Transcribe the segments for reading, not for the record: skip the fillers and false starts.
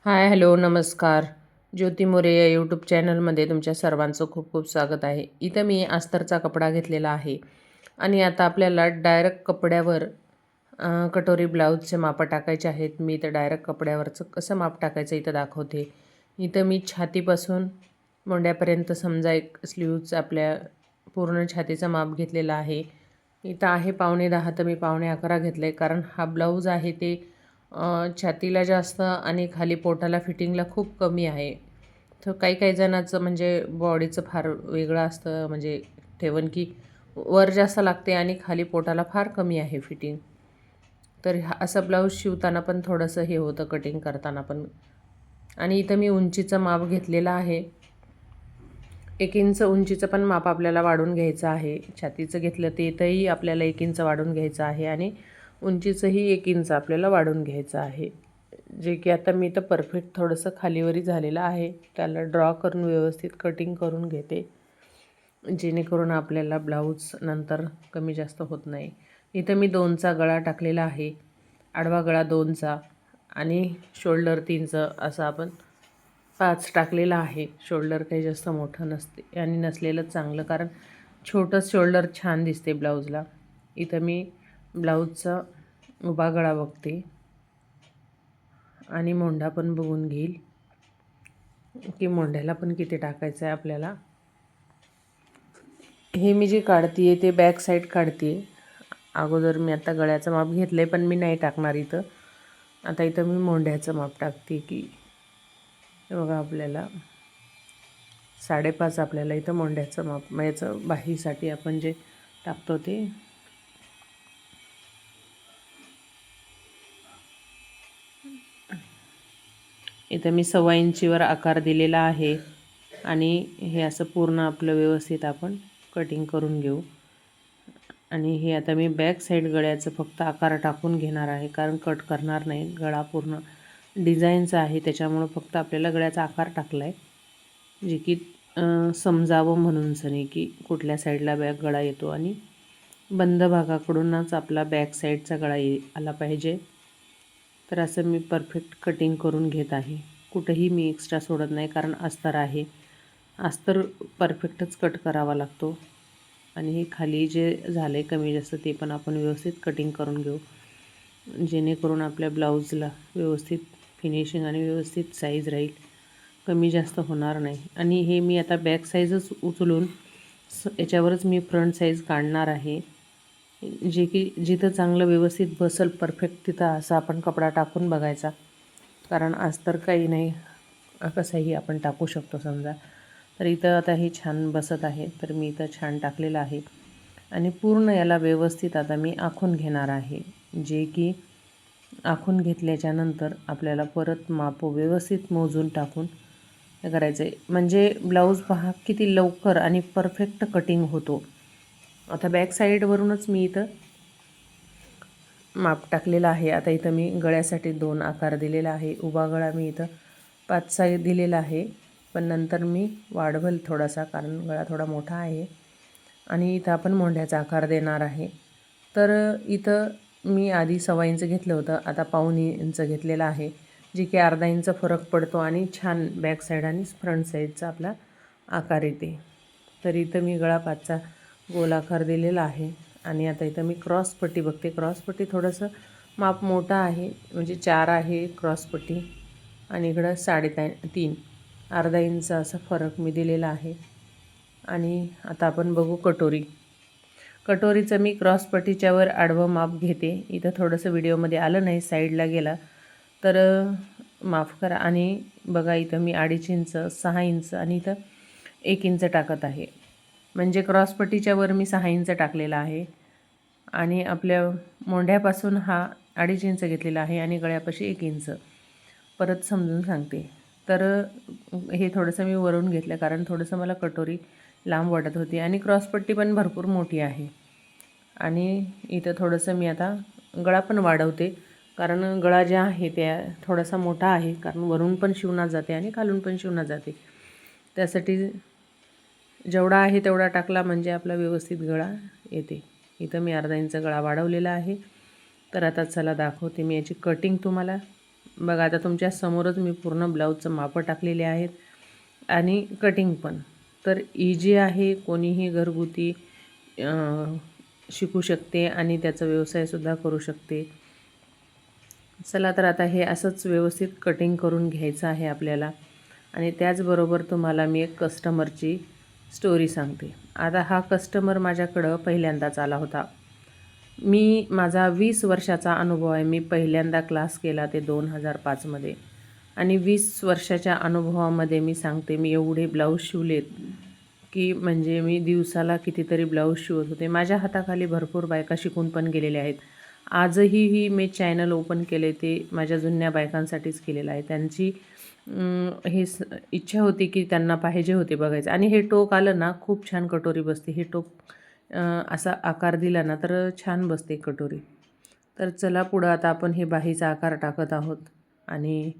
हाय, hello, नमस्कार. ज्योती मोरे या YouTube चॅनलमध्ये तुमच्या सर्वांचं खूप खूप स्वागत आहे. इथं मी अस्तरचा कपडा घेतलेला आहे आणि आता आपल्याला डायरेक्ट कपड्यावर कटोरी ब्लाऊजचे मापं टाकायचे आहेत. मी इथं डायरेक्ट कपड्यावरचं कसं माप टाकायचं इथं दाखवते. इथं मी छातीपासून मोंड्यापर्यंत समजा एक स्लीव्हचं आपल्या पूर्ण छातीचं माप घेतलेलं आहे. इथं आहे 9:15 तर मी 11:15 घेतलं आहे, कारण हा ब्लाऊज आहे ते छातीला जास्त आणि खाली पोटाला फिटिंगला खूप कमी आहे. तर काही काही जणांचं म्हणजे बॉडीचं फार वेगळं असतं, म्हणजे ठेवण की वर जास्त लागते आणि खाली पोटाला फार कमी आहे फिटिंग. तर असं ब्लाऊज शिवताना पण थोडंसं हे होतं, कटिंग करताना पण. आणि इथं मी उंचीचं माप घेतलेलं आहे. 1 इंच उंचीचं पण माप आपल्याला वाढून घ्यायचं आहे. छातीचं घेतलं तेही आपल्याला 1 इंच वाढून घ्यायचं आहे आणि उंचीचंही 1 इंच आपल्याला वाढून घ्यायचं आहे. जे की आता मी तर परफेक्ट थोडंसं खालीवरी झालेलं आहे. त्याला ड्रॉ करून व्यवस्थित कटिंग करून घेते, जेणेकरून आपल्याला ब्लाऊज नंतर कमी जास्त होत नाही. इथं मी 2चा गळा टाकलेला आहे. आडवा गळा 2चा आणि शोल्डर 3चं असं आपण 5 टाकलेला आहे. शोल्डर काही जास्त मोठं नसते आणि नसलेलंच चांगलं, कारण छोटं शोल्डर छान दिसते ब्लाऊजला. इथं मी ब्लाऊजचा उभा गळा बघते आणि मोंढा पण बघून घेईल की मोंढ्याला पण किती टाकायचं आहे आपल्याला. हे मी जे काढते आहे ते बॅक साईड काढते आहे. अगोदर मी आता गळ्याचं माप घेतलं आहे, पण मी नाही टाकणार इथं. आता इथं मी मोंढ्याचं माप टाकते की बघा, आपल्याला 5.5 आपल्याला इथं मोंढ्याचं माप, याचं बाहीसाठी आपण जे टाकतो ते. इथं मी 1.25 इंचीवर आकार दिलेला आहे आणि हे असं पूर्ण आपलं व्यवस्थित आपण कटिंग करून घेऊ. आणि हे आता मी बॅक साईड गळ्याचं फक्त आकार टाकून घेणार आहे, कारण कट करणार नाही. गळा पूर्ण डिझाईनचा आहे, त्याच्यामुळं फक्त आपल्याला गळ्याचा आकार टाकला आहे, जे की समजावं म्हणून सनी की कुठल्या साईडला बॅक गळा येतो आणि बंद भागाकडूनच आपला बॅक साईडचा गळा आला पाहिजे. तर असं मी परफेक्ट कटिंग करून घेत आहे. कुठंही मी एक्स्ट्रा सोडत नाही, कारण अस्तर आहे. अस्तर परफेक्टच कट करावा लागतो. आणि हे खाली जे झालं आहे कमी जास्त ते पण आपण व्यवस्थित कटिंग करून घेऊ, जेणेकरून आपल्या ब्लाऊजला व्यवस्थित फिनिशिंग आणि व्यवस्थित साईज राहील, कमी जास्त होणार नाही. आणि हे मी आता बॅक साईजच उचलून याच्यावरच मी फ्रंट साईज काढणार आहे, जे की जिथं चांगलं व्यवस्थित बसल परफेक्ट तिथं असा आपण कपडा टाकून बघायचा, कारण अस्तर काही नाही, कसंही आपण टाकू शकतो समजा. तर इथं आता हे छान बसत आहे, तर मी इथं छान टाकलेलं आहे आणि पूर्ण याला व्यवस्थित आता मी आखून घेणार आहे, जे की आखून घेतल्याच्यानंतर आपल्याला परत माप व्यवस्थित मोजून टाकून हे करायचं आहे. म्हणजे ब्लाऊज पहा किती लवकर आणि परफेक्ट कटिंग होतो. आता बॅक साईडवरूनच मी इथं माप टाकलेलं आहे. आता इथं मी गळ्यासाठी 2 आकार दिलेला आहे. उभा गळा मी इथं 5चा दिलेला आहे, पण नंतर मी वाढवल थोडासा, कारण गळा थोडा मोठा आहे. आणि इथं आपण मोंढ्याचा आकार देणार आहे. तर इथं मी आधी 1.25 इंच घेतलं होतं, आता 1.25 इंच घेतलेलं आहे, जे की अर्धा इंच फरक पडतो आणि छान बॅक साईड आणि फ्रंट साईडचा आपला आकार येते. तर इथं मी गळा 5चा गोल आकार दिलेला आहे. आणि आता इथं मी क्रॉसपट्टी बघते. क्रॉसपट्टी थोडंसं माप मोठं आहे, म्हणजे 4 आहे क्रॉसपट्टी आणि इकडं 3.5 अर्धा इंच असा फरक मी दिलेला आहे. आणि आता आपण बघू कटोरी. कटोरीचं मी क्रॉसपट्टीच्यावर आडवं माप घेते. इथं थोडंसं व्हिडिओमध्ये आलं नाही, साईडला गेला तर माफ करा. आणि बघा, इथं मी 2.5 इंच, 6 इंच आणि इथं 1 इंच टाकत आहे, म्हणजे क्रॉसपट्टीच्यावर मी 6 इंच टाकलेला आहे. आणि आपल्या मोंढ्यापासून हा 2.5 इंच घेतलेला आहे आणि गळ्यापाशी 1 इंच. परत समजून सांगते. तर हे थोडंसं मी वरून घेतलं, कारण थोडंसं मला कटोरी लांब वाटत होती आणि क्रॉसपट्टी पण भरपूर मोठी आहे. आणि इथं थोडंसं मी आता गळा पण वाढवते, कारण गळा ज्या आहे त्या थोडासा मोठा आहे, कारण वरून पण शिवण्यात जाते आणि खालून पण शिवण्यात जाते. त्यासाठी जेवढा आहे तेवढा टाकला म्हणजे आपला व्यवस्थित गळा येते. इथं मी अर्धा इंच गळा वाढवलेला आहे. तर आता चला दाखवते मी याची कटिंग तुम्हाला. बघा आता तुमच्या समोरच मी पूर्ण ब्लाऊजचं मापं टाकलेले आहेत आणि कटिंग पण. तर इझी आहे, कोणीही घरगुती शिकू शकते आणि त्याचा व्यवसायसुद्धा करू शकते. चला तर आता हे असंच व्यवस्थित कटिंग करून घ्यायचं आहे आपल्याला. आणि त्याचबरोबर तुम्हाला मी एक कस्टमरची स्टोरी सांगते. आता हा कस्टमर माझ्याकडं पहिल्यांदाच आला होता. माझा 20 वर्षाचा अनुभव आहे. मी पहिल्यांदा क्लास केला ते 2005 आणि 20 वर्षाच्या अनुभवामध्ये मी सांगते, मी एवढे ब्लाऊज शिवलेत की म्हणजे मी दिवसाला कितीतरी ब्लाऊज शिवत होते. माझ्या हाताखाली भरपूर बायका शिकून पण गेलेल्या आहेत. आजही मी चॅनल ओपन केले ते माझ्या जुन्या बायकांसाठीच केलेलं आहे. त्यांची इच्छा होती की त्यांना पाहिजे होते बघायचं. आणि हे टोक आलं ना, खूप छान कटोरी बसते. हे टोक असा आकार दिला ना तर छान बसते कटोरी. तर चला पुढं आता आपण हे बाहीचा आकार टाकत आहोत आणि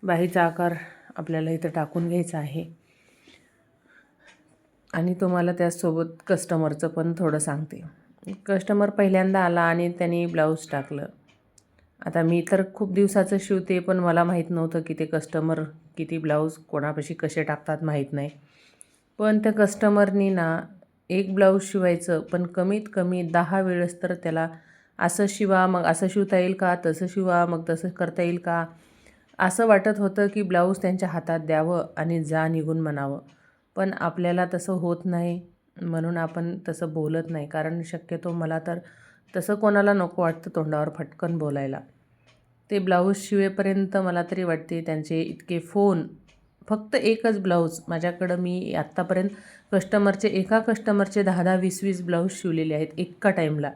बाहीचा आकार आपल्याला इथं टाकून घ्यायचा आहे. आणि तुम्हाला त्याचसोबत कस्टमरचं पण थोडं सांगते. कस्टमर पहिल्यांदा आला आणि त्यांनी ब्लाऊज टाकलं. आता मी तर खूप दिवसाचं शिवते, पण मला माहीत नव्हतं की ते कस्टमर किती ब्लाऊज कोणापाशी कसे टाकतात माहीत नाही. पण त्या कस्टमरनी ना एक ब्लाऊज शिवायचं, पण कमीत कमी 10 वेळेस तर त्याला असं शिवा, मग असं शिवता येईल का, तसं शिवा, मग तसं करता येईल का, असं वाटत होतं की ब्लाऊज त्यांच्या हातात द्यावं आणि जा निघून म्हणावं. पण आपल्याला तसं होत नाही, म्हणून आपण तसं बोलत नाही. कारण शक्यतो मला तर तसं कोणाला नको वाटतं तोंडावर फटकन बोलायला. ते ब्लाऊज शिवेपर्यंत मला तरी वाटते त्यांचे इतके फोन. फक्त एकच ब्लाऊज माझ्याकडं मी आत्तापर्यंत एका कस्टमरचे 10-10, 20-20 ब्लाऊज शिवलेले आहेत एका टाईमला.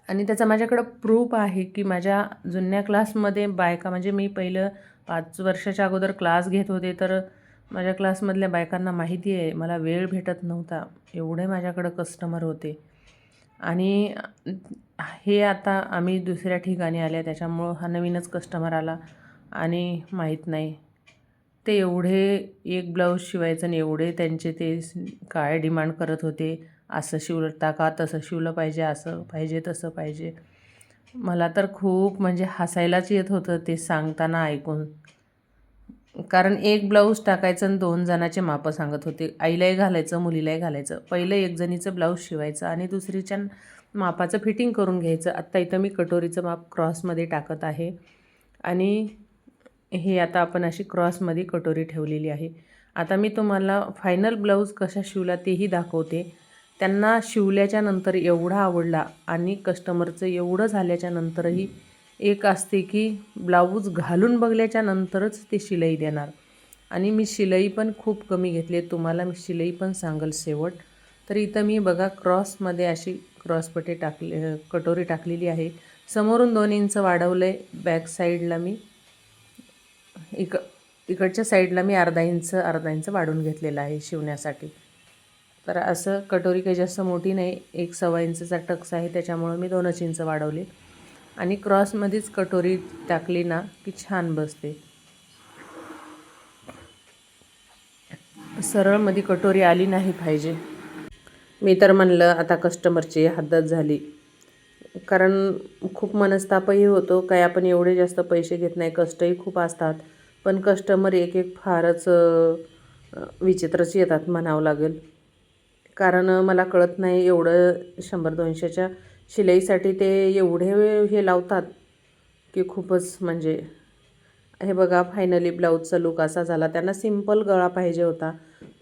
आणि त्याचा माझ्याकडं प्रूफ आहे की माझ्या जुन्या क्लासमध्ये बायका, म्हणजे मी पहिलं 5 वर्षाच्या अगोदर क्लास घेत होते, तर माझ्या क्लासमधल्या बायकांना माहिती आहे मला वेळ भेटत नव्हता. एवढे माझ्याकडं कस्टमर होते. आणि हे आता आम्ही दुसऱ्या ठिकाणी आल्या त्याच्यामुळं हा नवीनच कस्टमर आला आणि माहीत नाही. ते एवढे एक ब्लाऊज शिवायचं आणि एवढे त्यांचे ते काय डिमांड करत होते, असं शिवता का, तसं शिवलं पाहिजे, असं पाहिजे, तसं पाहिजे. मला तर खूप म्हणजे हसायलाच येत होतं ते सांगताना ऐकून. कारण एक ब्लाऊज टाकायचं आणि 2 जणाचे मापं सांगत होते. आईलाही घालायचं, मुलीलाही घालायचं. पहिलं एक जणीचं ब्लाऊज शिवायचं आणि दुसरीच्या मापाचं फिटिंग करून घ्यायचं. आत्ता इथं मी कटोरीचं माप क्रॉसमध्ये टाकत आहे आणि हे आता आपण अशी क्रॉसमध्ये कटोरी ठेवलेली आहे. आता मी तुम्हाला फायनल ब्लाऊज कसा शिवला तेही दाखवते. त्यांना शिवल्याच्या नंतर एवढा आवडला आणि कस्टमरचं एवढं झाल्याच्या नंतरही एक असते की ब्लाऊज घालून बघल्याच्या नंतरच ते शिलाई देणार. आणि मी शिलाई पण खूप कमी घेतली. तुम्हाला मी शिलाई पण सांगेल शेवट. तर इथं मी बघा क्रॉसमध्ये अशी क्रॉसपट्टी कटोरी टाकलेली आहे. समोरून 2 इंच वाढवलं आहे. बॅक साईडला मी इकडच्या साईडला मी अर्धा इंच वाढवून घेतलेला आहे शिवण्यासाठी. तर असं कटोरी काही जास्त मोठी नाही, 1-1.25 इंचचा टक्स आहे, त्याच्यामुळं मी 2 इंच वाढवले. आणि क्रॉसमध्येच कटोरी टाकली ना की छान बसते. सरळमध्ये कटोरी आली नाही पाहिजे. मी तर म्हणलं आता कस्टमरची हद्दच झाली. कारण खूप मनस्तापही होतो. काय आपण एवढे जास्त पैसे घेत नाही, कष्टही खूप असतात. पण कस्टमर एक फारच विचित्रच येतात म्हणावं लागेल. कारण मला कळत नाही एवढं 100-200च्या शिलाईसाठी ते एवढे हे लावतात की खूपच म्हणजे. हे बघा फायनली ब्लाऊजचा लूक असा झाला. त्यांना सिंपल गळा पाहिजे होता,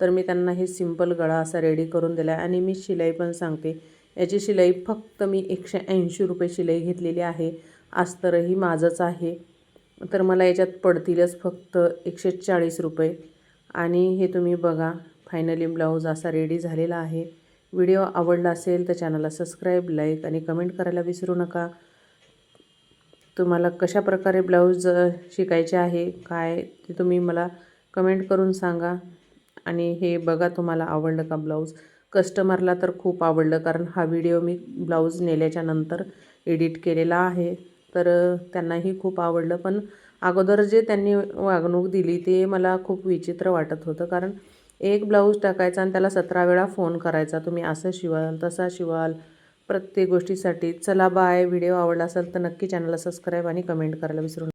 तर मी त्यांना हे सिंपल गळा असा रेडी करून दिला. आणि मी शिलाई पण सांगते, याची शिलाई फक्त मी 180 रुपये शिलाई घेतलेली आहे. अस्तरही माझंच आहे, तर मला याच्यात पडतीलच फक्त 140 रुपये. आणि हे तुम्ही बघा फायनली ब्लाऊज असा रेडी झालेला आहे. व्हिडिओ आवडला असेल तर चॅनलला सबस्क्राईब, लाईक आणि कमेंट करायला विसरू नका. तुम्हाला कशा प्रकारे ब्लाऊज शिकायचे आहे काय ते तुम्ही मला कमेंट करून सांगा. आणि हे बघा तुम्हाला आवडलं का ब्लाऊज. कस्टमरला तर खूप आवडलं, कारण हा व्हिडिओ मी ब्लाऊज नेल्याच्या नंतर एडिट केलेला आहे. तर त्यांनाही खूप आवडलं. पण अगोदर जे त्यांनी वागणूक दिली ते मला खूप विचित्र वाटत होतं. कारण एक ब्लाऊज टाकायचा आणि त्याला 17 वेळा फोन करायचा, तुम्ही असं शिवाल, तसा शिवाल, प्रत्येक गोष्टीसाठी. चला बाय. व्हिडिओ आवडला असेल तर नक्की चॅनलला सबस्क्राईब आणि कमेंट करायला विसरू नका.